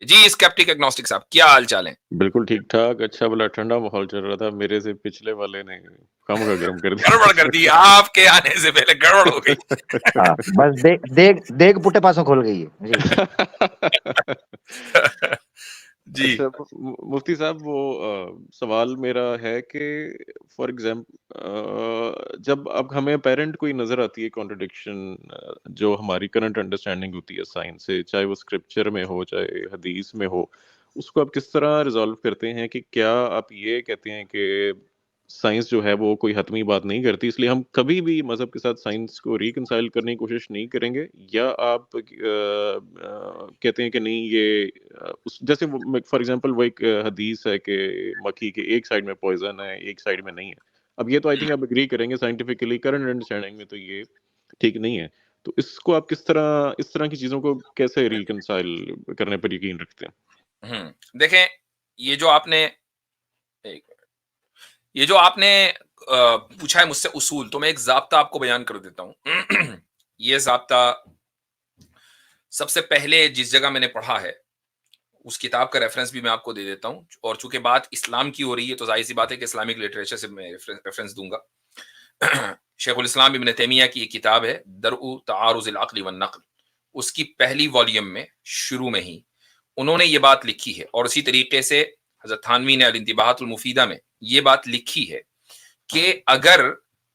جی اسکیپٹک agnostic صاحب کیا حال چال ہے؟ بالکل ٹھیک ٹھاک. اچھا بلا ٹھنڈا ماحول چل رہا تھا, میرے سے پچھلے والے نے کم کا گرم کر دیا. گڑبڑ کر دی آپ کے آنے سے پہلے, گڑبڑ ہو گئی. ہاں بس دیگ پٹے پاسوں کھول گئی ہے جی. جی اچھا مفتی صاحب, وہ سوال میرا ہے کہ فار ایگزامپل جب اب ہمیں پیرنٹ کوئی نظر آتی ہے کانٹرڈکشن جو ہماری کرنٹ انڈرسٹینڈنگ ہوتی ہے سائنس سے, چاہے وہ اسکرپچر میں ہو چاہے حدیث میں ہو, اس کو آپ کس طرح ریزالو کرتے ہیں؟ کہ کیا آپ یہ کہتے ہیں کہ سائنس جو ہے وہ کوئی حتمی بات نہیں کرتی, اس لیے ہم کبھی بھی مذہب کے ساتھ سائنس کو ریکنسائل کرنے کی کوشش نہیں کریں گے, یا آپ کہتے ہیں کہ نہیں یہ جیسے فار ایگزامپل وہ ایک حدیث ہے کہ مکھی کے ایک سائڈ میں پوائزن ہے ایک سائڈ میں نہیں ہے, اب یہ تو آئی تھنک آپ اگری کریں گے سائنٹیفکلی کرنٹ انڈرسٹینڈنگ میں تو یہ ٹھیک نہیں ہے, تو اس کو آپ کس طرح کی چیزوں کو کیسے ریکنسائل کرنے پر یقین رکھتے ہیں؟ دیکھیں یہ جو آپ نے پوچھا ہے مجھ سے اصول, تو میں ایک ضابطہ آپ کو بیان کر دیتا ہوں. یہ ضابطہ سب سے پہلے جس جگہ میں نے پڑھا ہے اس کتاب کا ریفرنس بھی میں آپ کو دے دیتا ہوں, اور چونکہ بات اسلام کی ہو رہی ہے تو ظاہر سی بات ہے کہ اسلامک لٹریچر سے میں ریفرنس دوں گا. شیخ الاسلام ابن تیمیہ کی ایک کتاب ہے درء تعارض العقل والنقل, اس کی پہلی والیوم میں شروع میں ہی انہوں نے یہ بات لکھی ہے, اور اسی طریقے سے حضرت تھانوی نے الانتباہات المفیدہ میں یہ بات لکھی ہے کہ اگر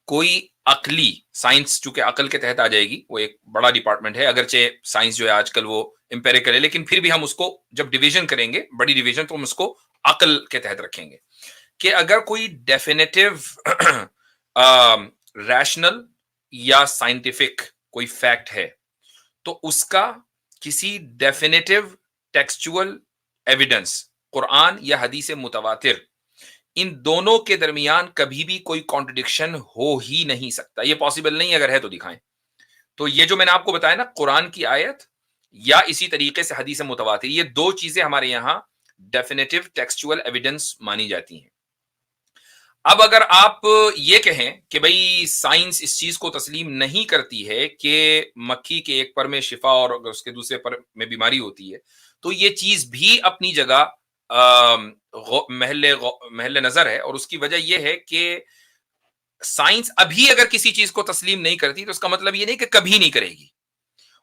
کوئی عقلی سائنس, چونکہ عقل کے تحت آ جائے گی, وہ ایک بڑا ڈپارٹمنٹ ہے, اگرچہ سائنس جو ہے آج کل وہ امپیریکل ہے, لیکن پھر بھی ہم اس کو جب ڈویژن کریں گے, بڑی ڈویژن, تو ہم اس کو عقل کے تحت رکھیں گے, کہ اگر کوئی ڈیفینیٹو ریشنل یا سائنٹیفک کوئی فیکٹ ہے تو اس کا کسی ڈیفینیٹو ٹیکسچول ایویڈنس قرآن یا حدیث متواتر ان دونوں کے درمیان کبھی بھی کوئی کانٹرڈکشن ہو ہی نہیں سکتا. یہ پاسبل نہیں, اگر ہے تو دکھائیں. تو یہ جو میں نے آپ کو بتایا نا, قرآن کی آیت یا اسی طریقے سے حدیث متواتر, یہ دو چیزیں ہمارے یہاں ڈیفینیٹو ٹیکسچول ایویڈنس مانی جاتی ہیں. اب اگر آپ یہ کہیں کہ بھئی سائنس اس چیز کو تسلیم نہیں کرتی ہے کہ مکھی کے ایک پر میں شفا اور اگر اس کے دوسرے پر میں بیماری ہوتی ہے, تو یہ چیز بھی اپنی جگہ محل نظر ہے, اور اس کی وجہ یہ ہے کہ سائنس ابھی اگر کسی چیز کو تسلیم نہیں کرتی تو اس کا مطلب یہ نہیں کہ کبھی نہیں کرے گی.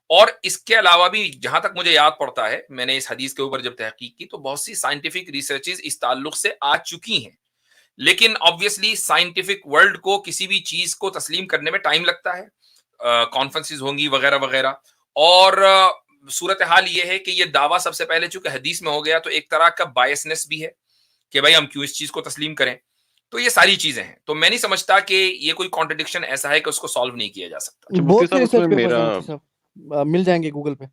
اور اس کے علاوہ بھی جہاں تک مجھے یاد پڑتا ہے, میں نے اس حدیث کے اوپر جب تحقیق کی تو بہت سی سائنٹیفک ریسرچز اس تعلق سے آ چکی ہیں, لیکن آبویسلی سائنٹیفک ورلڈ کو کسی بھی چیز کو تسلیم کرنے میں ٹائم لگتا ہے, کانفرنسز ہوں گی وغیرہ وغیرہ, اور صورتحال یہ ہے کہ یہ دعویٰ سب سے پہلے چونکہ حدیث میں ہو گیا تو ایک طرح کا بائسنس بھی ہے کہ بھائی ہم کیوں اس چیز کو تسلیم کریں. تو یہ ساری چیزیں ہیں, تو میں نہیں سمجھتا کہ یہ کوئی کانٹرڈکشن ایسا ہے کہ اس کو سالو نہیں کیا جا سکتا. مفتی صاحب اس میں میرا مل جائیں گے گوگل پہ.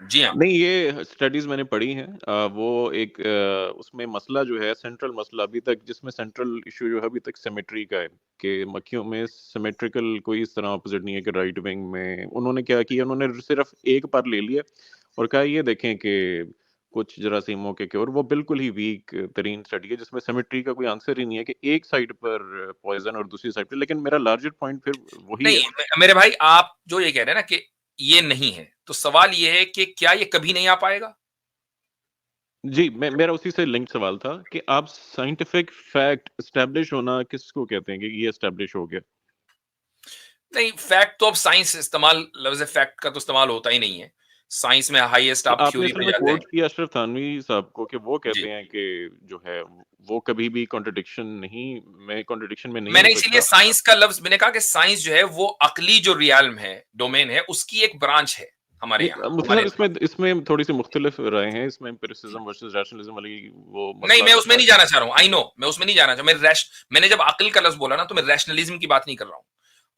جی ہاں, نہیں, یہ اسٹڈیز میں نے پڑھی ہیں, وہ ایک اس میں مسئلہ جو ہے سینٹرل مسئلہ ابھی تک, جس میں سینٹرل ایشو جو ہے ابھی تک سیمیٹری کا ہے, کہ مکھیوں میں سیمیٹریکل کوئی اس طرح اپوزٹ نہیں ہے کہ رائٹ ونگ میں. انہوں نے کیا کیا, انہوں نے صرف ایک پر لے لیا اور کہا یہ دیکھیں کہ کچھ جراثیموں کے اور وہ بالکل ہی ویک ترین اسٹڈی ہے جس میں سیمیٹری کا کوئی آنسر ہی نہیں ہے کہ ایک سائڈ پر پوائزن اور دوسری سائڈ پہ. لیکن میرا لارجر پوائنٹ پھر وہی ہے. نہیں میرے بھائی, آپ جو یہ کہہ رہے ہیں نا کہ یہ نہیں ہے, تو سوال یہ ہے کہ کیا یہ کبھی نہیں آ پائے گا؟ جی, میرا اسی سے لنک سوال تھا کہ آپ سائنٹیفک فیکٹ اسٹیبلش ہونا کس کو کہتے ہیں کہ یہ اسٹیبلش ہو گیا؟ نہیں, فیکٹ تو اب سائنس استعمال, لفظ فیکٹ کا تو استعمال ہوتا ہی نہیں ہے سائنس میں. ہائیسٹ آپ آپ نے تھیوری اصل پہ میں جاتے کوٹ ہیں. کیا اشرف تھانوی صاحب کو کہ وہ جی, کہتے ہیں کہ جو ہے وہ کبھی بھی کانٹرڈکشن میں نہیں میں ہو نے اسی لیے سکتا. سائنس کا لفظ میں نے کہا کہ سائنس جو ہے وہ عقلی جو ریالم ہے, ڈومین ہے, اس کی ایک برانچ ہے ہمارے یہاں. مطلب اس میں تھوڑی سی مختلف رائے ہیں, اس میں امپیریسزم ورسز ریشنلزم والی وہ نہیں, مسئلہ میں اس میں چلتا نہیں ہے. جانا چاہ رہا ہوں. آئی نو, میں اس میں نہیں جانا چاہ رہا ہوں. میں نے جب عقل کا لفظ بولا نا تو میں ریشنلزم کی بات نہیں کر رہا ہوں.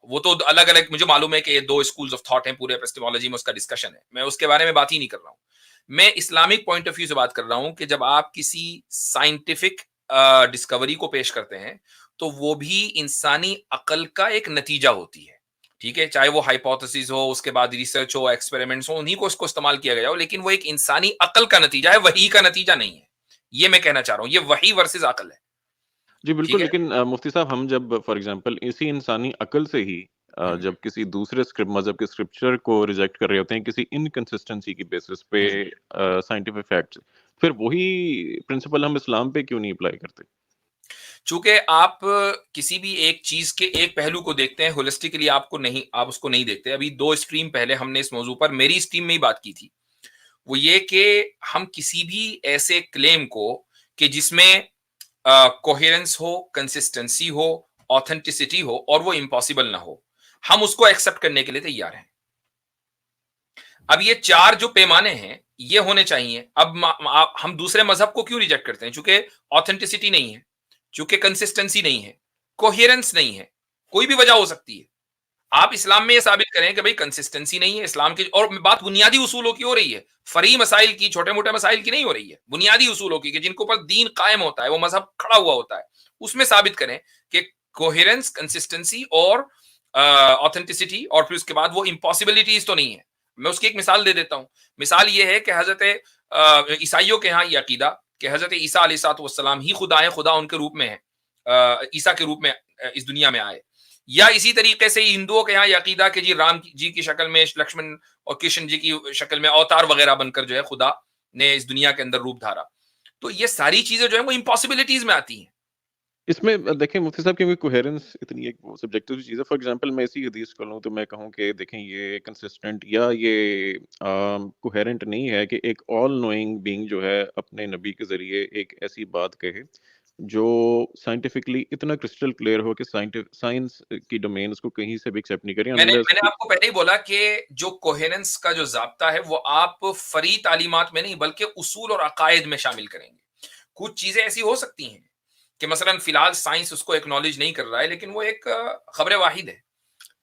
وہ تو الگ الگ, مجھے معلوم ہے کہ یہ دو اسکولز آف تھاٹ ہیں پورے ایپسٹیمولوجی میں, اس کا ڈسکشن ہے, میں اس کے بارے میں بات ہی نہیں کر رہا ہوں. میں اسلامک پوائنٹ آف ویو سے بات کر رہا ہوں کہ جب آپ کسی سائنٹیفک ڈسکوری کو پیش کرتے ہیں تو وہ بھی انسانی عقل کا ایک نتیجہ ہوتی ہے, ٹھیک ہے, چاہے وہ ہائپوتھیسز ہو, اس کے بعد ریسرچ ہو, ایکسپیریمنٹس ہو, انہیں کو اس کو استعمال کیا گیا ہو, لیکن وہ ایک انسانی عقل کا نتیجہ ہے, وحی کا نتیجہ نہیں ہے. یہ میں کہنا چاہ رہا ہوں, یہ وحی ورسز عقل ہے. جی بالکل, ٹھیک ہے, لیکن مفتی صاحب ہم جب فار ایگزامپل اسی انسانی عقل سے ہی جب کسی دوسرے مذہب کے اسکرپچر کو ریجیکٹ کر رہے ہوتے ہیں کسی انکنسسٹنسی کی بیسس پہ سائنٹیفک فیکٹس، پھر وہی پرنسپل ہم اسلام پہ کیوں نہیں اپلائی کرتے؟ چونکہ آپ کسی بھی ایک چیز کے ایک پہلو کو دیکھتے ہیں ہولسٹکلی، آپ اس کو نہیں دیکھتے. ابھی 2 اسٹریم پہلے ہم نے اس موضوع پر میری اسٹریم میں ہی بات کی تھی، وہ یہ کہ ہم کسی بھی ایسے کلیم کو کہ جس میں کوہیرنس ہو، کنسسٹنسی ہو، آتھینٹسٹی ہو اور وہ امپاسبل نہ ہو، ہم اس کو ایکسپٹ کرنے کے لیے تیار ہیں. اب یہ 4 جو پیمانے ہیں یہ ہونے چاہیے. اب ہم دوسرے مذہب کو کیوں ریجیکٹ کرتے ہیں؟ چونکہ آتھینٹسٹی نہیں ہے، چونکہ کنسسٹنسی نہیں ہے، کوہیرنس نہیں ہے. کوئی بھی وجہ ہو سکتی ہے. آپ اسلام میں یہ ثابت کریں کہ بھئی کنسسٹنسی نہیں ہے اسلام کی، اور بات بنیادی اصولوں کی ہو رہی ہے، فری مسائل کی، چھوٹے موٹے مسائل کی نہیں ہو رہی ہے، بنیادی اصولوں کی کہ جن کے اوپر دین قائم ہوتا ہے، وہ مذہب کھڑا ہوا ہوتا ہے. اس میں ثابت کریں کہ کوہیرنس، کنسسٹنسی اور آتھینٹسٹی، اور پھر اس کے بعد وہ امپاسبلٹیز تو نہیں ہے. میں اس کی ایک مثال دے دیتا ہوں. مثال یہ ہے کہ حضرت عیسائیوں کے ہاں یہ عقیدہ کہ حضرت عیسیٰ علیہ السلام ہی خدا ہے، خدا ان کے روپ میں ہے، عیسیٰ کے روپ میں اس دنیا میں آئے. یا اسی طریقے سے ہندوؤں کے یہاں یہ عقیدہ کہ جی رام جی کی شکل میں، لکشمن اور کرشن جی کی شکل میں اوتار وغیرہ بن کر جو ہے خدا نے اس دنیا کے اندر روپ دھارا. تو یہ ساری چیزیں جو ہیں وہ امپاسبلٹیز میں آتی ہیں. اس میں دیکھیں مفتی صاحب، کیونکہ کوہیرنس اتنی ایک سبجیکٹو چیز ہے. فار ایگزامپل میں اسی حدیث کو لوں تو میں کہوں کہ دیکھیں یہ کنسسٹنٹ یا یہ کوہیرنٹ نہیں ہے کہ ایک آل نوئنگ بینگ جو ہے اپنے نبی کے ذریعے ایک ایسی بات کہے جو سائنٹیفکلی اتنا کرسٹل کلیئر ہو کہ سائنس کی ڈومین اس کو کہیں سے بھی ایکسیپٹ نہیں کریں. میں نے آپ کو پہلے ہی بولا کہ جو کوہیرنس کا جو ضابطہ ہے وہ آپ فری تعلیمات میں نہیں بلکہ اصول اور عقائد میں شامل کریں گے. کچھ چیزیں ایسی ہو سکتی ہیں کہ مثلا فی الحال سائنس اس کو ایکنالج نہیں کر رہا ہے، لیکن وہ ایک خبر واحد ہے،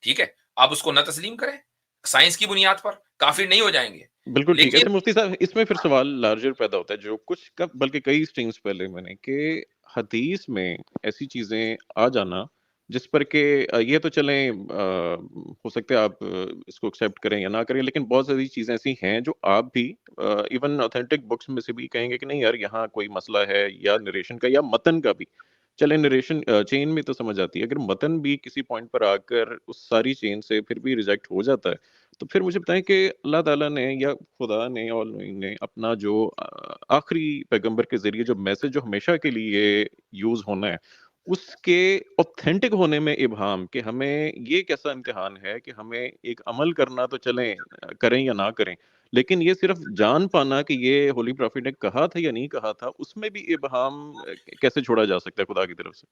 ٹھیک ہے، آپ اس کو نہ تسلیم کریں، سائنس کی بنیاد پر کافر نہیں ہو جائیں گے. بالکل ٹھیک ہے. لیکن اچھا مفتی صاحب، اس میں پھر سوال لارجر پیدا ہوتا ہے جو کچھ بلکہ کئی اسٹرنگز پہلے میں نے کہ حدیث میں ایسی چیزیں آ جانا جس پر کہ یہ تو چلیں ہو سکتا ہے آپ اس کو ایکسیپٹ کریں یا نہ کریں، لیکن بہت ساری چیزیں ایسی ہیں جو آپ بھی ایون اوتھینٹک بکس میں سے بھی کہیں گے کہ نہیں یار یہاں کوئی مسئلہ ہے، یا نریشن کا یا متن کا بھی. چلے نریشن چین میں تو سمجھ آتی ہے، اگر متن بھی کسی پوائنٹ پر آ کر اس ساری چین سے پھر بھی ریجیکٹ ہو جاتا ہے، تو پھر مجھے بتائیں کہ اللہ تعالیٰ نے یا خدا نے آل نوئنگ نے اپنا جو آخری پیغمبر کے ذریعے جو میسج جو ہمیشہ کے لیے یوز ہونا ہے اس کے اوتھینٹک ہونے میں ابہام، کہ ہمیں یہ کیسا امتحان ہے کہ ہمیں ایک عمل کرنا تو چلیں کریں یا نہ کریں، لیکن یہ صرف جان پانا کہ یہ ہولی پروفٹ نے کہا تھا یا نہیں کہا تھا، اس میں بھی ابہام کیسے چھوڑا جا سکتا ہے خدا کی طرف سے؟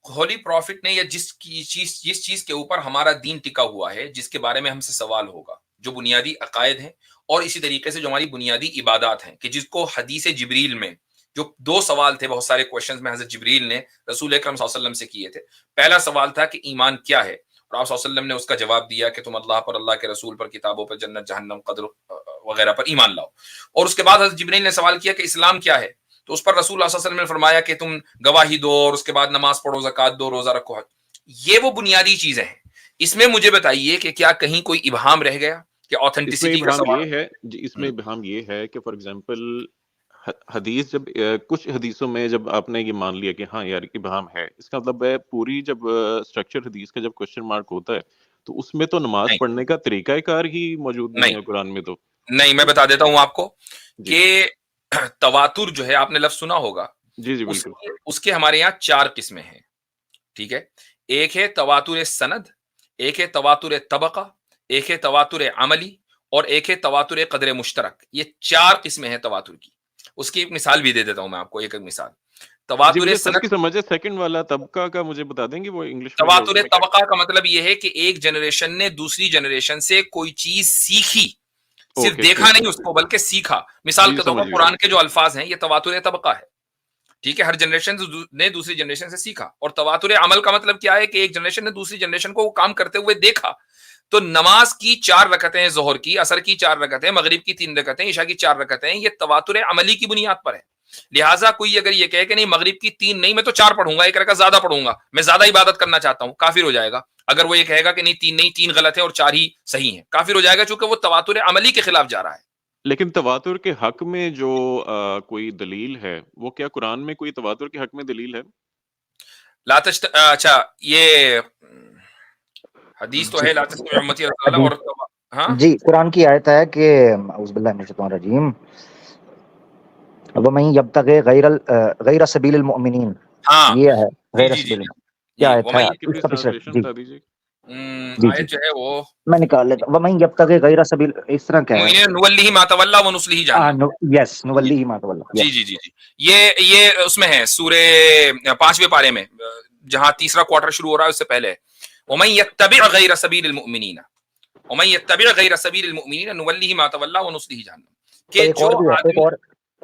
ہولی پروفٹ نے یا جس چیز کے اوپر ہمارا دین ٹکا ہوا ہے، جس کے بارے میں ہم سے سوال ہوگا، جو بنیادی عقائد ہیں، اور اسی طریقے سے جو ہماری بنیادی عبادات ہیں، کہ جس کو حدیث جبریل میں جو 2 سوال تھے، بہت سارے کوشچنز میں حضرت جبریل نے رسول اکرم صلی اللہ علیہ وسلم سے کیے تھے. پہلا سوال تھا کہ ایمان کیا ہے، اور آپ صلی اللہ علیہ وسلم نے اس کا جواب دیا کہ تم اللہ پر، اللہ کے رسول پر، کتابوں پر، جنت جہنم قدر وغیرہ پر ایمان لاؤ. اور اس کے بعد حضرت جبریل نے سوال کیا کہ اسلام کیا ہے، تو اس پر رسول اللہ صلی اللہ علیہ وسلم نے فرمایا کہ تم گواہی دو، اور اس کے بعد نماز پڑھو، زکوٰۃ دو، روزہ رکھو، حج. یہ وہ بنیادی چیزیں ہیں. اس میں مجھے بتائیے کہ کیا کہیں کوئی ابہام رہ گیا کہ اس میں آتھینٹسٹی کا ابہام سوال؟ یہ ہے اس میں ابہام یہ ہے کہ فار ایگزامپل حدیث جب کچھ حدیثوں میں جب آپ نے یہ مان لیا کہ ہاں یار ابہام ہے، اس کا مطلب ہے پوری جب اسٹرکچر حدیث کا جب کوشچن مارک ہوتا ہے تو اس میں تو نماز نہیں پڑھنے کا طریقہ کار ہی موجود نہیں ہے قرآن میں. تو نہیں، میں بتا دیتا ہوں آپ کو جی کہ تواتر جو ہے، آپ نے لفظ سنا ہوگا، جی جی بالکل. اس کے ہمارے یہاں 4 قسمیں ہیں، ٹھیک ہے. ایک ہے تواتر سند، ایک ہے تواتر طبقہ، ایک ہے تواتر عملی، اور ایک ہے تواتر قدر مشترک. یہ 4 قسمیں ہیں تواتر کی. اس کی ایک مثال بھی دے دیتا ہوں میں آپ کو، ایک مثال. جی تواتر مجھے فرق سند، کی سمجھ ہے، سیکنڈ والا طبقہ کا مجھے بتا دیں گے وہ انگلش میں یا تواتر اردو میں کیا؟ طبقہ کا مطلب یہ ہے کہ ایک جنریشن نے دوسری جنریشن سے کوئی چیز سیکھی، صرف اوکے دیکھا ٹھیک ہے. نہیں اس کو بلکہ سیکھا. مثال جی کے طور سمجھ پر گیا. قرآن کے جو الفاظ ہیں یہ تواتر طبقہ ہے، ٹھیک ہے. ہر جنریشن نے دوسری جنریشن سے سیکھا. اور تواتر عمل کا مطلب کیا ہے کہ ایک جنریشن نے دوسری جنریشن کو وہ کام کرتے ہوئے دیکھا. تو نماز کی 4 رکعتیں، ظہر کی، عصر کی 4 رکعتیں، مغرب کی 3 رکعتیں، عشاء کی 4 رکعتیں، یہ تواتر عملی کی بنیاد پر ہے. لہٰذا کوئی اگر یہ کہے کہ نہیں مغرب کی 3 نہیں، میں تو 4 پڑھوں گا، 1 رکعت زیادہ پڑھوں گا، میں زیادہ عبادت کرنا چاہتا ہوں، کافر ہو جائے گا. اگر وہ یہ کہے گا کہ نہیں 3 نہیں، 3 غلط ہے اور 4 ہی صحیح ہیں، کافر ہو جائے گا، چونکہ وہ تواتر عملی کے خلاف جا رہا ہے. لیکن تواتر کے حق میں جو کوئی دلیل ہے، وہ کیا قرآن میں کوئی تواتر کے حق میں دلیل ہے؟ اچھا، یہ حدیث تو ہے لا تستوی امتی رسالہ اور ہاں جی قرآن کی آیت ہے کہ اعوذ باللہ من الشیطان الرجیم ومن یبتغی غیر سبیل المؤمنین، ہاں یہ ہے جی غیر جی جی سبیل، جی کیا آیت ہے اس کی اس پلیز کا پچھلا؟ ٹرانسلیشن جی بتا دیجیے. جی جی آیت جو ہے وہ میں نکال لیتا ہوں. ومن یبتغی غیر سبیل، اس طرح کیا ہے؟ نولیہ ما تولی ونصلہ جہنم. یس نولی ما تولی. جی جی جی جی یہ اس میں ہے سورہ 5ویں پارے میں جہاں تیسرا کوارٹر شروع ہو رہا ہے اس سے پہلے ومن یتبع غیر سبیل المؤمنین ومن یتبع غیر سبیل المؤمنین نولیہ ما تولی ونصلہ جہنم. کہ ایک جو اور بھی ہے، ایک آدمی اور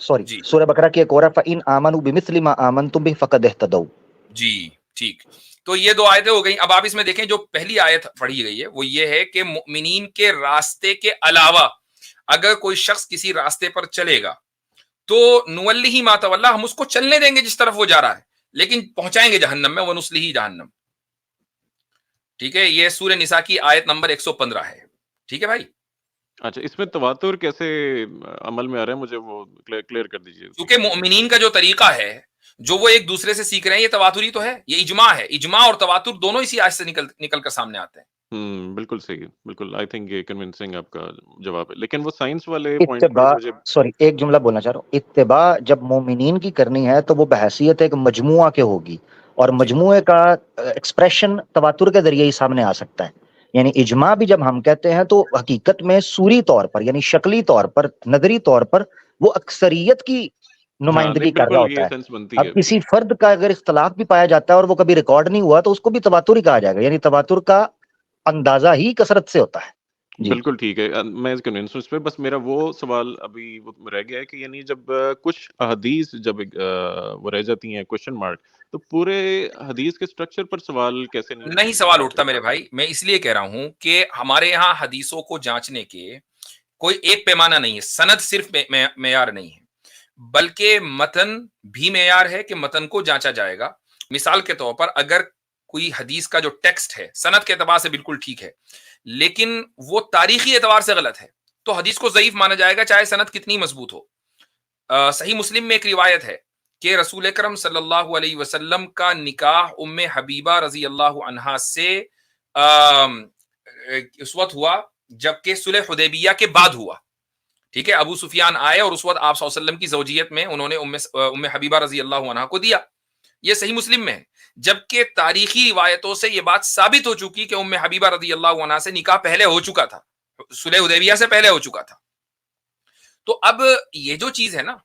سوری جی سورہ بقرہ کی ایک اور ہے فَإِنْ آمَنُوا بِمِثْلِ مَا آمَنْتُمْ بِهِ فَقَدْ اهْتَدَوْا. جی ٹھیک. تو یہ دو آیتیں ہو گئیں. اب آپ اس میں دیکھیں جو پہلی آیت پڑھی گئی ہے وہ یہ ہے کہ مؤمنین کے راستے کے علاوہ اگر کوئی شخص کسی راستے پر چلے گا تو نولیہ ما تولی، ہم اس کو چلنے دیں گے جس طرف وہ جا رہا ہے لیکن پہنچائیں گے جہنم میں، ونصلہ جہنم. ٹھیک ہے، یہ سورہ نساء کی آیت نمبر 115 ہے. ٹھیک ہے بھائی. اچھا اس میں تواتر کیسے عمل میں آ رہا ہے مجھے وہ کلیئر کر دیجیے. کیونکہ مؤمنین کا جو طریقہ ہے جو وہ ایک دوسرے سے سیکھ رہے ہیں یہ تواتری تو ہے، یہ اجماع ہے. اجماع اور تواتر دونوں اسی آیت سے نکل کر سامنے آتے ہیں. بالکل صحیح، بالکل. آئی تھنک یہ کنونسنگ آپ کا جواب ہے. لیکن وہ سائنس والے پوائنٹ پہ اتباع، مجھے سوری ایک جملہ بولنا چاہ رہا ہوں. اتباع جب مومنین کی کرنی ہے تو وہ بحیثیت ایک مجموعہ کے ہوگی، اور جی مجموعے کا ایکسپریشن تواتر کے ذریعے ہی سامنے آ سکتا ہے. یعنی اجماع بھی جب ہم کہتے ہیں تو حقیقت میں صوری طور پر یعنی شکلی طور پر نظری طور پر وہ اکثریت کی ہاں نمائندگی کر رہا بالکل ہوتا یہ ہے. سینس بنتی ہے. اب کسی فرد کا اگر اختلاف بھی پایا جاتا ہے اور وہ کبھی ریکارڈ نہیں ہوا تو اس کو بھی تواتر ہی کہا جائے گا. یعنی تواتر کا اندازہ ہی کثرت سے ہوتا ہے. جی بالکل ٹھیک ہے. میں کنوینس ہوں اس پہ. بس میرا وہ سوال ابھی وہ رہ گیا ہے کہ یعنی جب کچھ حدیث جب وہ رہ جاتی ہیں کوشچن مارک تو پورے حدیث کے سٹرکچر پر سوال کیسے نہیں سوال اٹھتا میرے بھائی. میں اس لیے کہہ رہا ہوں کہ ہمارے یہاں حدیثوں کو جانچنے کے کوئی ایک پیمانہ نہیں ہے. سند صرف معیار نہیں ہے بلکہ متن بھی معیار ہے کہ متن کو جانچا جائے گا. مثال کے طور پر اگر کوئی حدیث کا جو ٹیکسٹ ہے سند کے اعتبار سے بالکل ٹھیک ہے لیکن وہ تاریخی اعتبار سے غلط ہے تو حدیث کو ضعیف مانا جائے گا چاہے سند کتنی مضبوط ہو. صحیح مسلم میں ایک روایت ہے کہ رسول اکرم صلی اللہ علیہ وسلم کا نکاح ام حبیبہ رضی اللہ عنہا سے اس وقت ہوا جبکہ صلح حدیبیہ کے بعد ہوا. ٹھیک ہے، ابو سفیان آئے اور اس وقت آپ صلی اللہ علیہ وسلم کی زوجیت میں انہوں نے ام حبیبہ رضی اللہ عنہا کو دیا. یہ صحیح مسلم میں ہے. جبکہ تاریخی روایتوں سے یہ بات ثابت ہو چکی کہ ام حبیبہ رضی اللہ عنہا سے نکاح پہلے ہو چکا تھا، صلح حدیبیہ سے پہلے ہو چکا تھا. تو اب یہ جو چیز ہے نا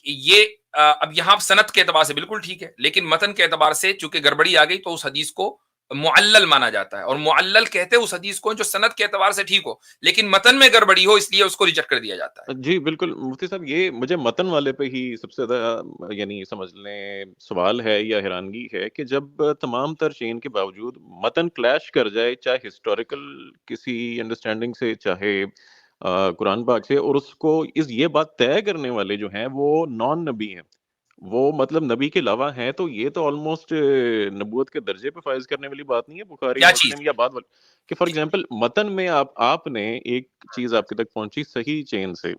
یہ اب یہاں سند کے اعتبار سے بالکل ٹھیک ہے لیکن متن کے اعتبار سے چونکہ گڑبڑی آ گئی تو اس حدیث کو معلل مانا جاتا ہے. اور معلل کہتے ہیں اس حدیث کو جو سند کے اعتبار سے ٹھیک ہو لیکن متن میں گڑبڑی ہو اس لیے اس کو ریجیکٹ کر دیا جاتا ہے. جی بالکل مفتی صاحب. یہ مجھے متن والے پہ ہی سب سے زیادہ یعنی سمجھ لیں سوال ہے یا حیرانگی ہے کہ جب تمام تر چین کے باوجود متن کلیش کر جائے چاہے ہسٹوریکل کسی انڈرسٹینڈنگ سے چاہے قرآن پاک سے اور اس کو یہ بات طے کرنے والے جو ہیں وہ نان نبی ہیں وہ مطلب نبی کے علاوہ ہیں تو یہ تو آلموسٹ نبوت کے درجے پہ فائز کرنے والی بات نہیں ہے. بخاری کیا چیز مسلم یا بعد کہ فار ایگزامپل متن میں آپ نے ایک چیز آپ کے تک پہنچی صحیح چین سے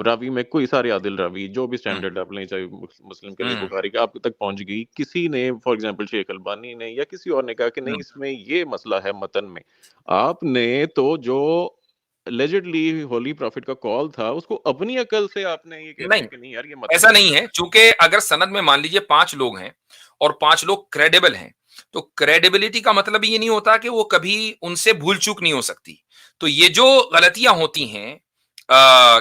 راوی میں کوئی سارے عادل راوی جو بھی سٹینڈرڈ آپ لیں چاہے مسلم کے لیں بخاری کا آپ تک پہنچ گئی. کسی نے فار ایگزامپل شیخ البانی نے یا کسی اور نے کہا کہ نہیں اس میں یہ مسئلہ ہے متن میں. آپ نے تو جو لیجڈلی ہولی پروفٹ کا کال تھا اس کو اپنی عقل سے آپ نے یہ کہہ دیا کہ نہیں یار یہ متن ایسا نہیں ہے. چونکہ اگر سند میں مان لیجئے 5 لوگ ہیں اور 5 لوگ کریڈیبل ہیں تو کریڈیبلٹی کا مطلب یہ نہیں ہوتا کہ وہ کبھی ان سے بھول چوک نہیں ہو سکتی. تو یہ جو غلطیاں ہوتی ہیں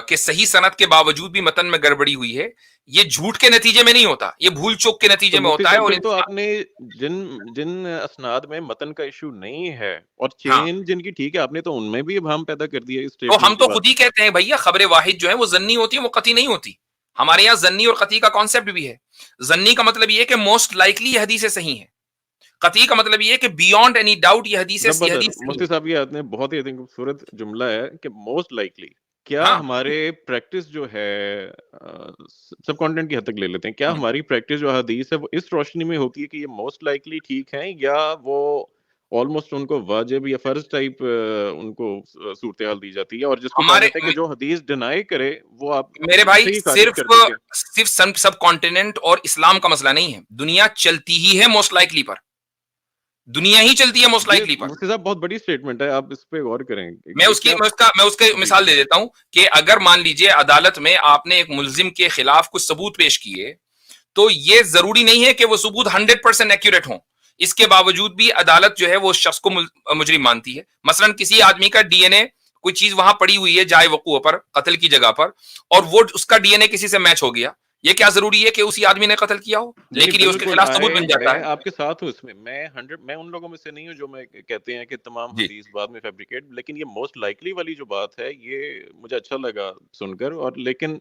کہ صحیح سند کے باوجود بھی متن میں گڑبڑی ہوئی ہے یہ جھوٹ کے نتیجے میں نہیں ہوتا، یہ بھول چوک کے نتیجے میں ہوتا ہے. اور تو آپ نے جن اسناد میں متن کا ایشو نہیں ہے اور چین جن کی ٹھیک ہے آپ نے تو ان میں بھی ابہام پیدا کر دیا. تو ہم تو خود ہی کہتے ہیں بھیا خبر واحد جو ہے وہ ظنی ہوتی ہے وہ قطعی نہیں ہوتی. ہمارے یہاں ظنی اور قطعی کا کانسیپٹ بھی ہے. ظنی کا مطلب یہ ہے کہ موسٹ لائکلی یہ حدیث صحیح ہے. قطعی کا مطلب یہ ہے کہ بیونڈ اینی ڈاؤٹ یہ حدیث مفتی صاحب یہ آپ نے بہت ہی خوبصورت جملہ ہے کہ موسٹ لائکلی. کیا ہمارے پریکٹس جو ہے سب کانٹینٹ کی حد تک لے لیتے ہیں، کیا ہماری پریکٹس جو حدیث ہے وہ اس روشنی میں ہوتی ہے کہ یہ موسٹ لائکلی ٹھیک ہیں یا وہ آلموسٹ ان کو واجب یا فرض ٹائپ ان کو صورتحال دی جاتی ہے اور جس کو کہا جاتا ہے کہ جو حدیث ڈینائی کرے وہ آپ میرے بھائی صرف سب کانٹیننٹ اور اسلام کا مسئلہ نہیں ہے، دنیا چلتی ہی ہے موسٹ لائکلی پر. دنیا ہی چلتی ہے موسٹ لائکلی پر. مفتی صاحب بہت بڑی اسٹیٹمنٹ ہے, آپ اس پہ غور کریں. میں اس کی مثال دے دیتا ہوں کہ اگر مان لیجئے عدالت میں آپ نے ایک ملزم کے خلاف کچھ ثبوت پیش کیے تو یہ ضروری نہیں ہے کہ وہ ثبوت 100% ایکوریٹ ہوں. اس کے باوجود بھی عدالت جو ہے وہ شخص کو مجرم مانتی ہے. مثلا کسی آدمی کا ڈی این اے کوئی چیز وہاں پڑی ہوئی ہے جائے وقوع پر, قتل کی جگہ پر, اور وہ اس کا ڈی این اے کسی سے میچ ہو گیا, یہ کیا ضروری ہے کہ اسی آدمی نے قتل کیا ہو, لیکن یہ اس کے خلاف ثبوت بن جاتا ہے. میں آپ کے ساتھ ہوں اس میں, میں ان لوگوں میں سے نہیں ہوں جو میں کہتے ہیں کہ تمام حدیث بعد میں فیبریکیٹ, لیکن یہ موسٹ لائکلی والی جو بات ہے یہ مجھے اچھا لگا سن کر. اور لیکن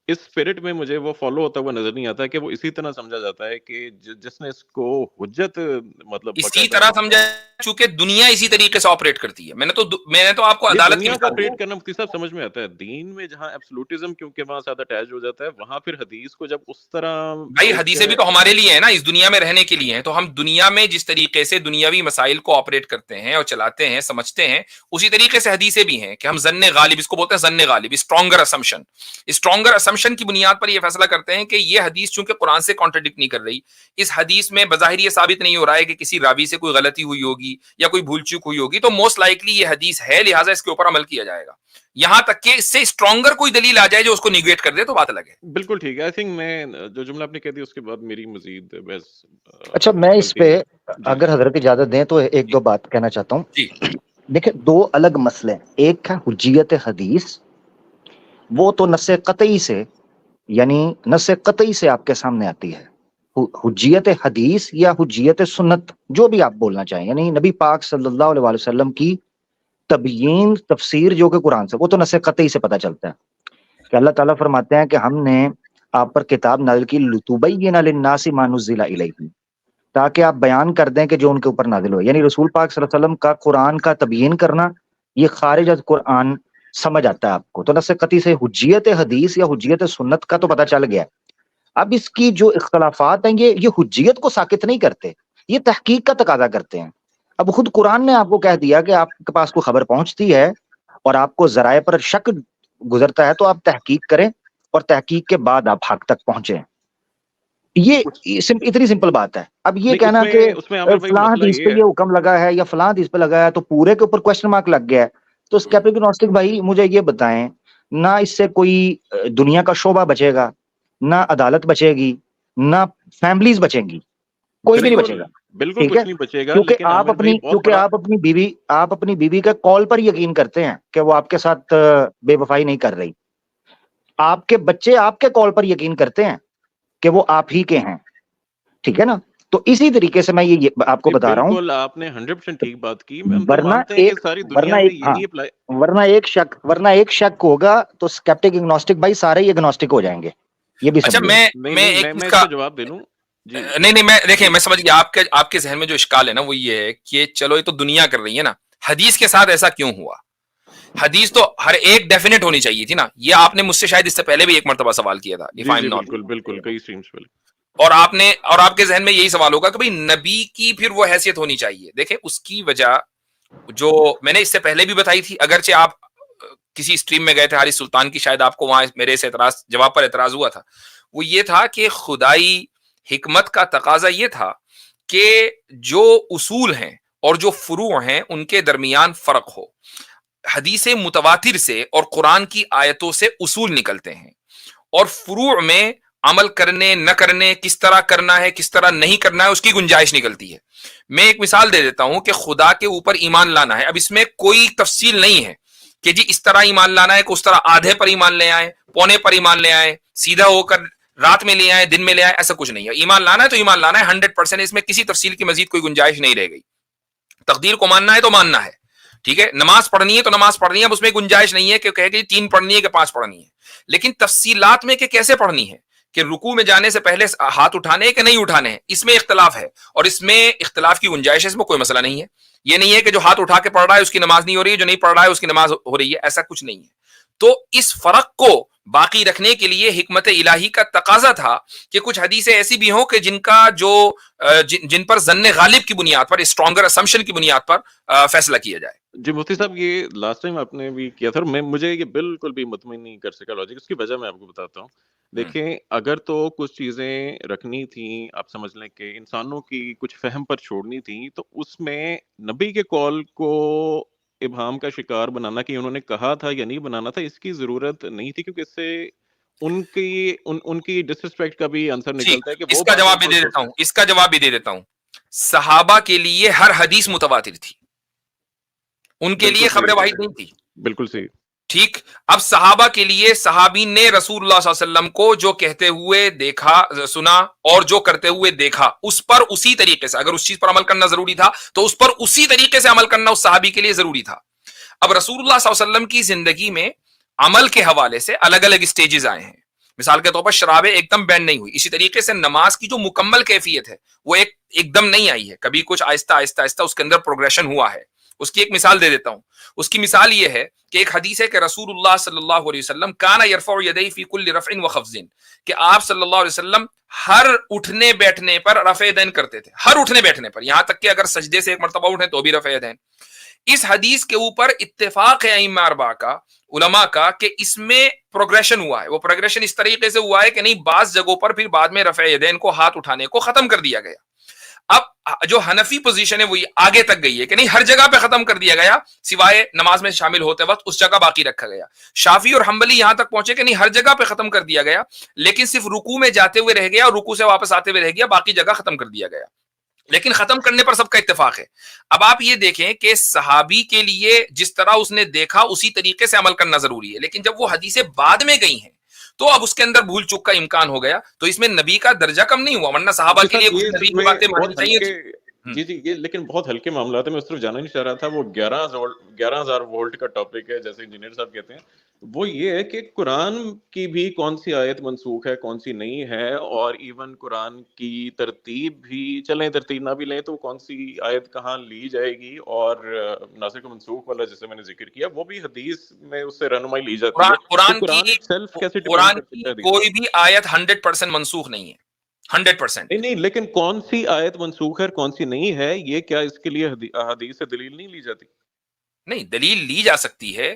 اس اسپرٹ میں مجھے وہ فالو ہوتا ہوا نظر نہیں آتا کہ وہ اسی طرح سمجھا جاتا ہے کہ جس نے اس کو حجت مطلب اسی طرح سمجھا, چونکہ دنیا اسی طریقے سے آپریٹ کرتی ہے. میں نے تو آپ کو عدالت کی دنیا کا آپریٹ کرنا مفتی صاحب سمجھ میں آتا ہے. دین میں جہاں ایبسولوٹزم کیونکہ وہاں زیادہ اٹیچ ہو جاتا ہے, وہاں پھر حدیث کو جب اس طرح, بھائی حدیثیں بھی تو ہمارے لیے ہیں نا, اس دنیا میں رہنے کے لیے ہیں. تو ہم دنیا میں جس طریقے سے دنیاوی مسائل کو آپریٹ کرتے ہیں اور چلاتے ہیں, سمجھتے ہیں, اسی طریقے سے حدیثیں بھی ہیں کہ ہم ظن غالب, اس کو بولتے ہیں ظن غالب, اسٹرانگر اسمپشن. اسٹرانگر اسمپشن کی بنیاد پر یہ فیصلہ کرتے ہیں کہ یہ حدیث چونکہ قرآن سے کانٹرڈکٹ نہیں کر رہی, اس حدیث میں بظاہر یہ ثابت نہیں ہو رہا ہے کہ کسی راوی سے کوئی غلطی ہوئی ہوگی یا کوئی بھول چوک ہوئی ہوگی, تو موسٹ لائکلی یہ حدیث ہے, لہٰذا اس کے اوپر عمل کیا جائے گا. یہاں تک کہ اس سے اسٹرانگر کوئی دلیل آ جائے جو اس کو نیگیٹ کر دے تو بات الگ ہے. بالکل ٹھیک ہے. آئی تھنک میں جو جملہ آپ نے کہہ دیا اس کے بعد میری مزید بحث. اچھا میں اس پہ اگر حضرت اجازت دیں تو ایک دو بات کہنا چاہتا ہوں. جی دیکھیں دو الگ مسئلے, ایک ہے حجیت حدیث, وہ تو نص قطعی سے یعنی نص قطعی سے آپ کے سامنے آتی ہے. حجیت حدیث یا حجیت سنت جو بھی آپ بولنا چاہیں, یعنی نبی پاک صلی اللہ علیہ وسلم کی تبیین تفسیر جو کہ قرآن سے, وہ تو نص قطعی سے پتہ چلتا ہے کہ اللہ تعالیٰ فرماتے ہیں کہ ہم نے آپ پر کتاب نازل کی لتبین للناس ما نزل الیہم, تاکہ آپ بیان کر دیں کہ جو ان کے اوپر نازل ہوئے. یعنی رسول پاک صلی اللہ علیہ وسلم کا قرآن کا تبیین کرنا یہ خارج از قرآن سمجھ آتا ہے آپ کو. تو نص قطعی سے حجیت حدیث یا حجیت سنت کا تو پتہ چل گیا. اب اس کی جو اختلافات ہیں یہ حجیت کو ساکت نہیں کرتے, یہ تحقیق کا تقاضا کرتے ہیں. اب خود قرآن نے آپ کو کہہ دیا کہ آپ کے پاس کوئی خبر پہنچتی ہے اور آپ کو ذرائع پر شک گزرتا ہے تو آپ تحقیق کریں اور تحقیق کے بعد آپ حق تک پہنچیں. یہ اتنی سمپل بات ہے. اب یہ کہنا کہ فلاں حدیث پہ یہ حکم لگا ہے یا فلاں حدیث پہ لگا ہے تو پورے کے اوپر کوشچن مارک لگ گیا ہے, تو اسکیپٹک گنوسٹک بھائی مجھے یہ بتائیں, نہ اس سے کوئی دنیا کا شعبہ بچے گا, نہ عدالت بچے گی, نہ فیملیز بچیں گی, کوئی بھی نہیں بچے گا. بالکل کچھ نہیں بچے گا. کیونکہ آپ اپنی بیوی کے کال پر یقین کرتے ہیں کہ وہ آپ کے ساتھ بے وفائی نہیں کر رہی. آپ کے بچے آپ کے کال پر یقین کرتے ہیں کہ وہ آپ ہی کے ہیں, ٹھیک ہے نا. تو اسی طریقے سے میں یہ آپ کو بتا رہا ہوں, بالکل آپ نے 100% ٹھیک بات کی. ورنہ ایک شک ہوگا تو اسکیپٹک اگنوسٹک بھائی سارے ہی اگنوسٹک ہو جائیں گے. یہ بھی اچھا میں اس کا جواب دے لوں. نہیں میں دیکھیں میں سمجھ گیا آپ کے ذہن میں جو اشکال ہے نا وہ یہ ہے کہ چلو یہ تو دنیا کر رہی ہے نا, حدیث کے ساتھ ایسا کیوں ہوا؟ حدیث تو ہر ایک ڈیفینیٹ ہونی چاہیے تھی نا. یہ آپ نے مجھ سے شاید اس سے پہلے بھی ایک مرتبہ سوال کیا تھا. بالکل کئی اسٹریمز پہ. اور آپ کے ذہن میں یہی سوال ہوگا کہ بھئی نبی کی پھر وہ حیثیت ہونی چاہیے. دیکھیں اس کی وجہ جو میں نے اس سے پہلے بھی بتائی تھی, اگرچہ آپ کسی اسٹریم میں گئے تھے حارث سلطان کی, شاید آپ کو وہاں میرے سے جواب پر اعتراض ہوا تھا. وہ یہ تھا کہ خدائی حکمت کا تقاضا یہ تھا کہ جو اصول ہیں اور جو فروع ہیں ان کے درمیان فرق ہو. حدیث متواتر سے اور قرآن کی آیتوں سے اصول نکلتے ہیں, اور فروع میں عمل کرنے نہ کرنے, کس طرح کرنا ہے کس طرح نہیں کرنا ہے, اس کی گنجائش نکلتی ہے. میں ایک مثال دے دیتا ہوں کہ خدا کے اوپر ایمان لانا ہے. اب اس میں کوئی تفصیل نہیں ہے کہ جی اس طرح ایمان لانا ہے کہ اس طرح آدھے پر ایمان لے آئے, پونے پر ایمان لے آئے, سیدھا ہو کر رات میں لے آئے, دن میں لے آئے, ایسا کچھ نہیں ہے. ایمان لانا ہے تو ایمان لانا ہے 100%. اس میں کسی تفصیل کی مزید کوئی گنجائش نہیں رہ گئی. تقدیر کو ماننا ہے تو ماننا ہے, ٹھیک ہے. نماز پڑھنی ہے تو نماز پڑھنی ہے, اب اس میں گنجائش نہیں ہے کہ کہے کہ 3 پڑھنی ہے کہ 5 پڑھنی ہے. لیکن تفصیلات میں کہ کیسے پڑھنی ہے, کہ رکوع میں جانے سے پہلے ہاتھ اٹھانے ہیں کہ نہیں اٹھانے ہیں, اس میں اختلاف ہے, اور اس میں اختلاف کی گنجائش ہے. اس میں کوئی مسئلہ نہیں ہے. یہ نہیں ہے کہ جو ہاتھ اٹھا کے پڑھ رہا ہے اس کی نماز نہیں ہو رہی ہے, جو نہیں پڑھ رہا ہے اس کی نماز ہو رہی ہے, ایسا کچھ نہیں ہے. تو اس فرق کو باقی رکھنے کے لیے حکمت الہی کا تقاضا تھا کہ کچھ حدیثیں ایسی بھی ہوں کہ جن پر ظن غالب کی بنیاد پر, اسٹرانگر اسمپشن کی بنیاد پر فیصلہ کیا جائے. جی مفتی صاحب, یہ لاسٹ ٹائم آپ نے بھی کیا تھا, مجھے یہ بالکل بھی مطمئن نہیں کر سکا لاجک. اس کی وجہ میں آپ کو بتاتا ہوں. دیکھیں اگر تو کچھ چیزیں رکھنی تھیں، آپ سمجھ لیں کہ انسانوں کی کچھ فہم پر چھوڑنی تھیں، تو اس میں نبی کے قول کو ابہام کا شکار بنانا کہ انہوں نے کہا تھا یا نہیں بنانا تھا، اس کی ضرورت نہیں تھی، کیونکہ اس سے ان کی ڈسرسپیکٹ کا بھی آنسر ٹھیک، نکلتا ہے کہ اس وہ کا بات جواب بھی بالکل دے دیتا ہوں، اس کا جواب بھی دے دیتا ہوں. صحابہ کے لیے ہر حدیث متواتر تھی، ان کے لیے بالکل خبر صحیح، واحد نہیں تھی. بالکل صحیح. ٹھیک، اب صحابہ کے لیے صحابی نے رسول اللہ صلی اللہ علیہ وسلم کو جو کہتے ہوئے دیکھا، سنا اور جو کرتے ہوئے دیکھا، اس پر اسی طریقے سے، اگر اس چیز پر عمل کرنا ضروری تھا تو اس پر اسی طریقے سے عمل کرنا اس صحابی کے لیے ضروری تھا. اب رسول اللہ صلی اللہ علیہ وسلم کی زندگی میں عمل کے حوالے سے الگ الگ سٹیجز آئے ہیں. مثال کے طور پر شرابیں ایک دم بین نہیں ہوئی، اسی طریقے سے نماز کی جو مکمل کیفیت ہے وہ ایک دم نہیں آئی ہے، کبھی کچھ آہستہ آہستہ آہستہ اس کے اندر پروگریشن ہوا ہے. اس کی ایک مثال دے دیتا ہوں. اس کی مثال یہ ہے کہ ایک حدیث ہے کہ رسول اللہ صلی اللہ علیہ وسلم کانا یرفع یدیہ فی کل رفع و خفض، کہ آپ صلی اللہ علیہ وسلم ہر اٹھنے بیٹھنے پر رفع یدین کرتے تھے، ہر اٹھنے بیٹھنے پر، یہاں تک کہ اگر سجدے سے ایک مرتبہ اٹھیں تو بھی رفع یدین. اس حدیث کے اوپر اتفاق ہے ائمہ اربعہ کا، علماء کا، کہ اس میں پروگریشن ہوا ہے. وہ پروگریشن اس طریقے سے ہوا ہے کہ نہیں، بعض جگہوں پر پھر بعد میں رفع یدین کو، ہاتھ اٹھانے کو ختم کر دیا گیا. اب جو حنفی پوزیشن ہے وہ آگے تک گئی ہے کہ نہیں، ہر جگہ پہ ختم کر دیا گیا، سوائے نماز میں شامل ہوتے وقت اس جگہ باقی رکھا گیا. شافعی اور حنبلی یہاں تک پہنچے کہ نہیں، ہر جگہ پہ ختم کر دیا گیا، لیکن صرف رکوع میں جاتے ہوئے رہ گیا اور رکوع سے واپس آتے ہوئے رہ گیا، باقی جگہ ختم کر دیا گیا. لیکن ختم کرنے پر سب کا اتفاق ہے. اب آپ یہ دیکھیں کہ صحابی کے لیے جس طرح اس نے دیکھا اسی طریقے سے عمل کرنا ضروری ہے، لیکن جب وہ حدیثیں بعد میں گئی ہیں تو اب اس کے اندر بھول چوک کا امکان ہو گیا، تو اس میں نبی کا درجہ کم نہیں ہوا، ورنہ صحابہ کے لیے کچھ نبی کی باتیں ماننی چاہیے تھی. جی یہ لیکن بہت ہلکے معاملات ہیں، میں اس طرف جانا نہیں چاہ رہا تھا. وہ 11,000 وولٹ کا ٹاپک ہے، جیسے انجینئر صاحب کہتے ہیں. وہ یہ ہے کہ قرآن کی بھی کون سی آیت منسوخ ہے، کون سی نہیں ہے، اور ایون قرآن کی ترتیب بھی، چلیں ترتیب نہ بھی لیں تو کون سی آیت کہاں لی جائے گی، اور ناسخ و منسوخ والا جیسے میں نے ذکر کیا وہ بھی حدیث میں اس سے رہنمائی لی جاتی ہے. قرآن تو کی itself کیسے ڈیپینڈ کر سکتا ہے حدیث؟ کوئی بھی آیت 100% منسوخ نہیں ہے، 100%. نہیں، لیکن کون سی آیت منسوخ ہے اور کون سی نہیں ہے، یہ کیا اس کے لیے حدیث سے دلیل نہیں لی جاتی؟ نہیں، دلیل لی جا سکتی ہے،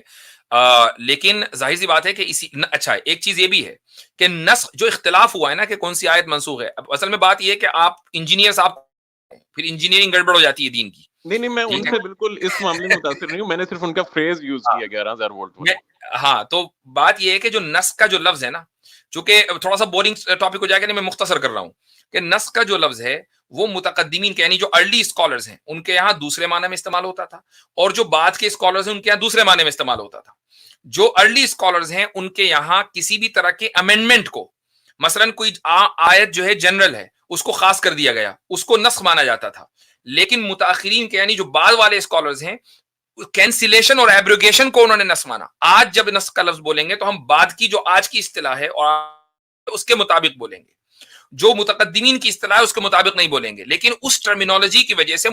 لیکن ظاہر سی بات ہے کہ اچھا ایک چیز یہ بھی ہے کہ نسخ جو اختلاف ہوا ہے نا کہ کون سی آیت منسوخ ہے، اب اصل میں بات یہ ہے کہ آپ انجینئر صاحب، پھر انجینئرنگ گڑبڑ ہو جاتی ہے دین کی. نہیں میں ان سے بالکل اس معاملے میں متاثر نہیں ہوں، میں نے صرف ان کا فریز یوز کیا 11,000 وولٹ. ہاں، تو بات یہ ہے کہ جو نسخ کا جو لفظ ہے نا، چونکہ تھوڑا سا بورنگ ٹاپک ہو جائے گا، نہیں میں مختصر کر رہا ہوں کہ نسخ کا جو لفظ ہے وہ متقدمین کے یعنی جو ارلی اسکالرز ہیں ان کے یہاں دوسرے معنی میں استعمال ہوتا تھا، اور جو بعد کے اسکالرز ہیں ان کے یہاں دوسرے معنی میں استعمال ہوتا تھا. جو ارلی اسکالرز ہیں ان کے یہاں کسی بھی طرح کے امینڈمنٹ کو، مثلا کوئی آیت جو ہے جنرل ہے اس کو خاص کر دیا گیا، اس کو نسخ مانا جاتا تھا. لیکن متاخرین کے یعنی جو بعد والے اسکالرز ہیں، کینسلیشن اور ایبروگیشن کو انہوں نے نسخ مانا. آج جب نسخ کا لفظ بولیں گے تو ہم بعد کی جو آج کی اصطلاح ہے اور اس کے مطابق بولیں گے، جو متقدمین کی اصطلاح ہے اس کے مطابق نہیں بولیں گے. لیکن اس ٹرمینالوجی کی وجہ سے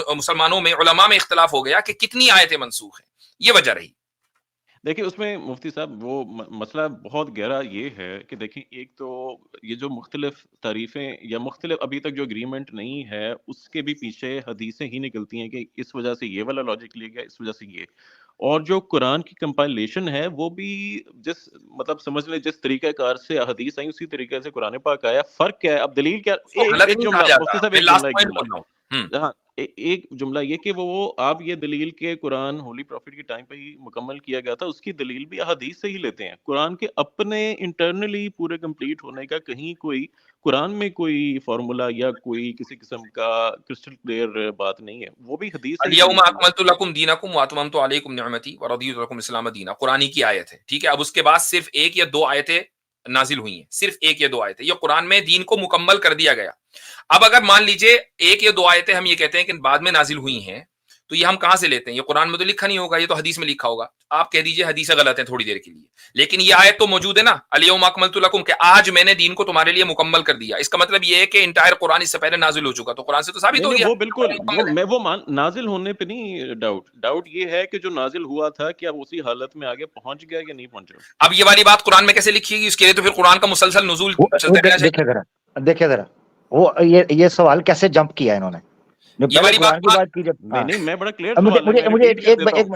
مسلمانوں میں، علماء میں اختلاف ہو گیا کہ کتنی آیتیں منسوخ ہیں، یہ وجہ رہی. دیکھیں اس میں مفتی صاحب وہ مسئلہ بہت گہرا یہ ہے کہ دیکھیں ایک تو یہ جو مختلف تعریفیں یا مختلف ابھی تک جو اگریمنٹ نہیں ہے اس کے بھی پیچھے حدیثیں ہی نکلتی ہیں کہ اس وجہ سے یہ والا لاجک لیا گیا، اس وجہ سے یہ. اور جو قرآن کی کمپائلیشن ہے وہ بھی جس مطلب سمجھ لیں جس طریقہ کار سے حدیث آئی اسی طریقے سے قرآن پاک آیا. فرق کیا ہے اب دلیل کیا؟ ایک جملہ مفتی صاحب، ایک جملہ ہاں ایک جملہ یہ کہ وہ آپ یہ دلیل کہ قرآن ہولی پروفٹ کے ٹائم پہ ہی مکمل کیا گیا تھا، اس کی دلیل بھی احادیث سے ہی لیتے ہیں. قرآن کے اپنے انٹرنلی پورے کمپلیٹ ہونے کا کہیں کوئی قرآن میں کوئی فارمولا یا کوئی کسی قسم کا کرسٹل کلیئر بات نہیں ہے، وہ بھی حدیث سے. الیوم اکملت لکم دینکم واتممت علیکم نعمتی ورضیت لکم الاسلام دینا، قرآن کی آیت ہے، ٹھیک ہے. اب اس کے بعد صرف ایک یا دو آیتیں نازل ہوئی ہیں، صرف ایک یا دو آیتیں، یہ قرآن میں دین کو مکمل کر دیا گیا. اب اگر مان لیجئے ایک یا دو آیتیں ہم یہ کہتے ہیں کہ بعد میں نازل ہوئی ہیں، تو یہ ہم کہاں سے لیتے ہیں؟ یہ قرآن میں تو لکھا نہیں ہوگا، یہ تو حدیث میں لکھا ہوگا. آپ کہہ دیجئے حدیثیں غلط ہیں تھوڑی دیر کے لیے، لیکن یہ آیت تو موجود ہے نا، الیوم اکملت لکم، کہ آج میں نے دین کو تمہارے لیے مکمل کر دیا. اس کا مطلب یہ ہے کہ انٹائر قرآن اس سے پہلے نازل ہو چکا، تو قرآن سے تو ثابت ہو گیا وہ بالکل میں وہ نازل ہونے پہ نہیں ڈاؤٹ یہ ہے کہ جو نازل ہوا تھا کیا وہ اسی حالت میں آگے پہنچ گیا یا نہیں پہنچا. اب یہ والی بات قرآن میں کیسے لکھی گی؟ اس کے لیے تو پھر قرآن کا مسلسل نزول چلتا رہنا چاہیے. دیکھیں ذرا وہ یہ سوال کیسے جمپ کیا انہوں نے. یہ والی بات کی جب نہیں میں بڑا کلیئر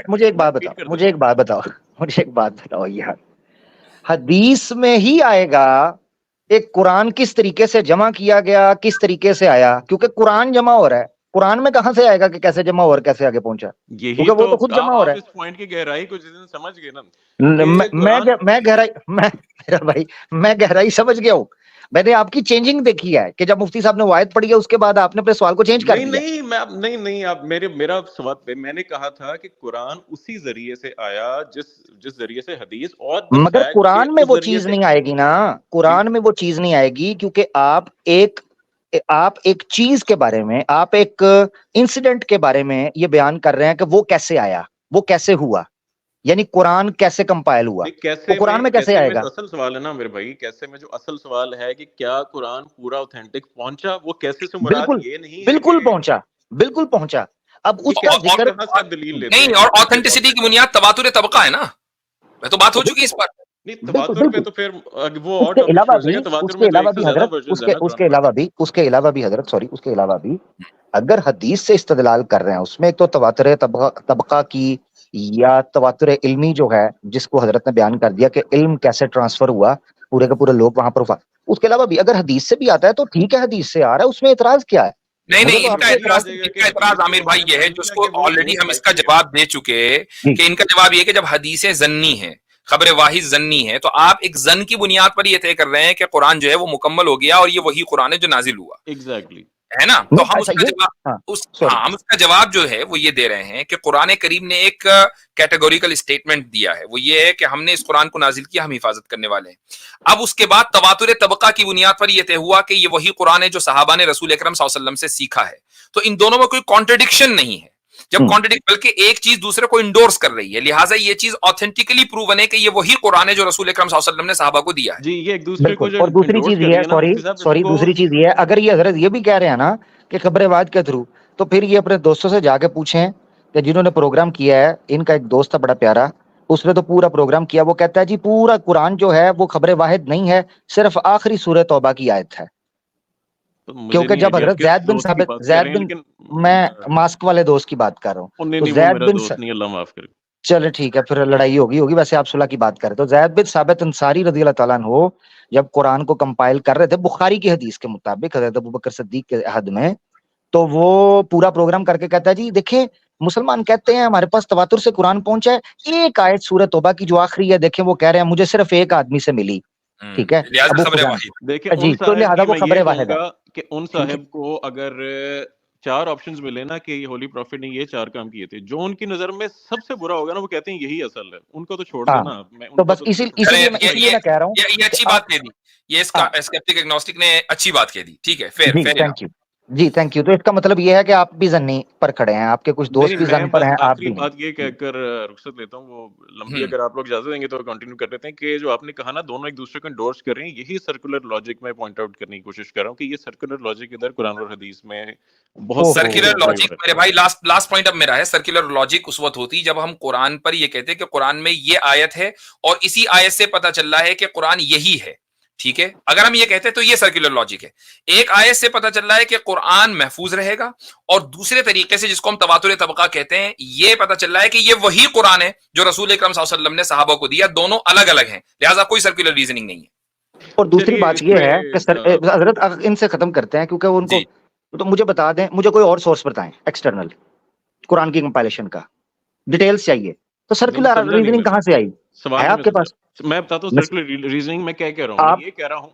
مجھے ایک بات بتاؤ یار. حدیث میں ہی آئے گا ایک قرآن کس طریقے سے جمع کیا گیا, کس طریقے سے آیا, کیونکہ قرآن جمع ہو رہا ہے. قرآن میں کہاں سے آئے گا کہ کیسے جمع ہو اور کیسے آگے پہنچا, یہی کیونکہ وہ تو خود جمع ہو رہا آپ ہے. اس پوائنٹ کی گہرائی کو جس دن سمجھ گئے نا میں گہرائی سمجھ گیا ہوں. میں نے آپ کی چینجنگ دیکھی ہے کہ جب مفتی صاحب نے وہ آیت پڑھی ہے اس کے بعد آپ نے اپنے سوال کو چینج کر دیا. نہیں آپ میرا سوال, میں نے کہا تھا کہ قرآن اسی ذریعے سے آیا جس ذریعے سے حدیث, اور مگر قرآن میں وہ چیز نہیں آئے گی نا, قرآن میں وہ چیز نہیں آئے گی, کیونکہ آپ ایک چیز کے بارے میں, آپ ایک انسیڈنٹ کے بارے میں یہ بیان کر رہے ہیں کہ وہ کیسے آیا, وہ کیسے ہوا, یعنی قرآن کیسے کمپائل ہوا, وہ قرآن میں کیسے آئے گا. اصل سوال ہے نا میرے بھائی, کیسے میں جو اصل سوال ہے کہ کیا قرآن پورا اوتھینٹک پہنچا, وہ کیسے سے مراد یہ نہیں ہے بالکل پہنچا, بالکل پہنچا. اب اس کا ذکر نہیں, اور آتھینٹسٹی کی بنیاد تواتر طبقہ ہے نا, میں تو بات ہو چکی اس پر. اس کے علاوہ بھی اگر حدیث سے استدلال کر رہے ہیں, اس میں ایک تو تواتر طبقہ کی یا تواتر علمی جو ہے, جس کو حضرت نے بیان کر دیا کہ علم کیسے ٹرانسفر ہوا, پورے کے پورے لوگ وہاں پر. اس کے علاوہ بھی اگر حدیث سے بھی آتا ہے تو ٹھیک ہے, حدیث سے آ رہا ہے, اس میں اعتراض کیا ہے؟ نہیں, ان کا اعتراض عامر بھائی یہ ہے جس کو آلریڈی ہم اس کا جواب دے چکے کہ ان کا جواب یہ کہ جب حدیثیں ظنی ہیں, خبر واحد ظنی ہے, تو آپ ایک ظن کی بنیاد پر یہ طے کر رہے ہیں کہ قرآن جو ہے وہ مکمل ہو گیا اور یہ وہی قرآن ہے جو نازل ہوا. ایگزیکٹلی ہے نا, تو ہم ہم اس کا جواب جو ہے وہ یہ دے رہے ہیں کہ قرآن کریم نے ایک کیٹیگوریکل اسٹیٹمنٹ دیا ہے, وہ یہ ہے کہ ہم نے اس قرآن کو نازل کیا, ہم حفاظت کرنے والے ہیں. اب اس کے بعد تواتر طبقہ کی بنیاد پر یہ طے ہوا کہ یہ وہی قرآن ہے جو صحابہ نے رسول اکرم صلی اللہ علیہ وسلم سے سیکھا ہے. تو ان دونوں میں کوئی کانٹرڈکشن نہیں ہے, جب بلکہ ایک چیز دوسرے کو انڈورس کر رہی ہے, لہٰذا یہ چیز آتھینٹیکلی پروون ہے کہ یہ وہی قرآن ہے جو رسول اکرم صلی اللہ علیہ وسلم نے صحابہ کو دیا ہے. جی, یہ ایک دوسرے کو. اور دوسری چیز یہ ہے, دوسری چیز یہ ہے, اگر یہ حضرت یہ بھی کہہ رہے ہیں نا کہ خبر واحد کے تھرو, تو پھر یہ اپنے دوستوں سے جا کے پوچھیں کہ جنہوں نے پروگرام کیا ہے, ان کا ایک دوست تھا بڑا پیارا, اس نے تو پورا پروگرام کیا, وہ کہتا ہے جی پورا قرآن جو ہے وہ خبر واحد نہیں ہے, صرف آخری سورہ توبہ کی آیت ہے. کیونکہ جب حضرت زید بن میں ماسک والے دوست کی بات کر رہا ہوں, چلے ٹھیک ہے, پھر لڑائی ہوگی, ویسے آپ صلح کی بات کر رہے. تو زید بن ثابت انصاری رضی اللہ تعالیٰ عنہ جب قرآن کو کمپائل کر رہے تھے بخاری کی حدیث کے مطابق حضرت ابوبکر صدیق کے عہد میں, تو وہ پورا پروگرام کر کے کہتا ہے جی دیکھیں مسلمان کہتے ہیں ہمارے پاس تواتر سے قرآن پہنچا ہے, ایک آیت سورہ توبہ کی جو آخری ہے دیکھیں وہ کہہ رہے ہیں مجھے صرف ایک آدمی سے ملی, ٹھیک ہے, جی, تو لہذا وہ خبر واحد ہے کہ ان صاحب کو اگر 4 آپشنز ملے نا کہ یہ ہولی پروفٹ نے یہ 4 کام کیے تھے, جو ان کی نظر میں سب سے برا ہوگا نا, وہ کہتے ہیں یہی اصل ہے, ان کو تو چھوڑ دینا. تو بس اسی لیے میں کہہ رہا ہوں یہ اچھی بات کہہ دی, یہ اسکیپٹک ایگنوسٹک نے اچھی بات کہہ دی, ٹھیک ہے, فیر. جی تھینک یو. تو اس کا مطلب یہ ہے کہ آپ بھی ظنی پر کھڑے ہیں, آپ کے کچھ دوست بھی ظن پر ہیں, آپ بھی. بات یہ کہہ کر رخصت لیتا ہوں, وہ لمبی اگر آپ لوگ اجازت دیں گے تو کنٹینیو کر لیتے ہیں, کہ جو آپ نے کہا نا دونوں ایک دوسرے کو انڈورس کر رہے ہیں, یہی سرکولر لاجک میں پوائنٹ آؤٹ کرنے کی کوشش کر رہا ہوں کہ یہ سرکولر لاجک ادھر قرآن اور حدیث میں بہت سرکولر لاجک. میرے بھائی لاسٹ پوائنٹ اب میرا ہے, سرکولر لاجک اس وقت ہوتی جب ہم قرآن پر یہ کہتے کہ قرآن میں یہ آیت ہے اور اسی آیت سے پتہ چل رہا ہے کہ قرآن یہی ہے, ٹھیک ہے, اگر ہم یہ کہتے ہیں تو یہ سرکولر لاجک ہے. ایک آیت سے پتہ چل رہا ہے کہ قرآن محفوظ رہے گا, اور دوسرے طریقے سے جس کو ہم تواتر طبقہ کہتے ہیں یہ پتہ چل رہا ہے کہ یہ وہی قرآن ہے جو رسول اکرم صلی اللہ علیہ وسلم نے صحابہ کو دیا, دونوں الگ الگ ہیں, لہٰذا کوئی سرکولر ریزننگ نہیں ہے. اور دوسری بات یہ ہے کہ حضرت ان سے ختم کرتے ہیں کیونکہ ان کو تو مجھے بتا دیں, مجھے کوئی اور سورس بتائیں ایکسٹرنل قرآن کی کمپائلیشن کا, ڈیٹیلز چاہیے. تو سرکولر ریزننگ کہاں سے آئی ہے آپ کے پاس؟ میں بتاتا ہوں سرکولر ریزننگ میں کیا کہہ رہا ہوں, یہ کہہ رہا ہوں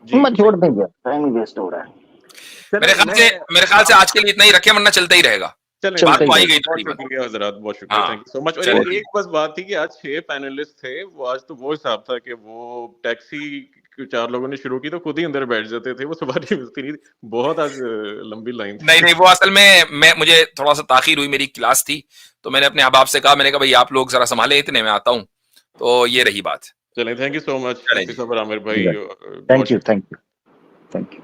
میں چھوڑ دیں گے, ٹائم ویسٹ ہو رہا ہے. میرے خیال سے آج کے لیے اتنا ہی رکھے, ورنہ چلتا ہی رہے گا. بات تو آئی گئی. بہت شکریہ حضرات, بہت شکریہ, تھینک یو سو مچ. اور ایک بس بات تھی کہ آج 6 پینلسٹ تھے, وہ آج تو وہ حساب تھا کہ وہ ٹیکسی 4 لوگوں نے شروع کی تو خود ہی اندر بیٹھ جاتے تھے, وہ سواری ملتی نہیں تھی, بہت آج لمبی لائن تھی. نہیں, وہ اصل میں مجھے تھوڑا سا تاخیر ہوئی, میری کلاس تھی, تو میں نے اپنے احباب سے کہا, میں نے کہا بھائی آپ لوگ ذرا سنبھالیں, اتنے میں آتا ہوں, تو یہ رہی بات. چلیں, تھینک یو سو مچ عامر بھائی. Thank you.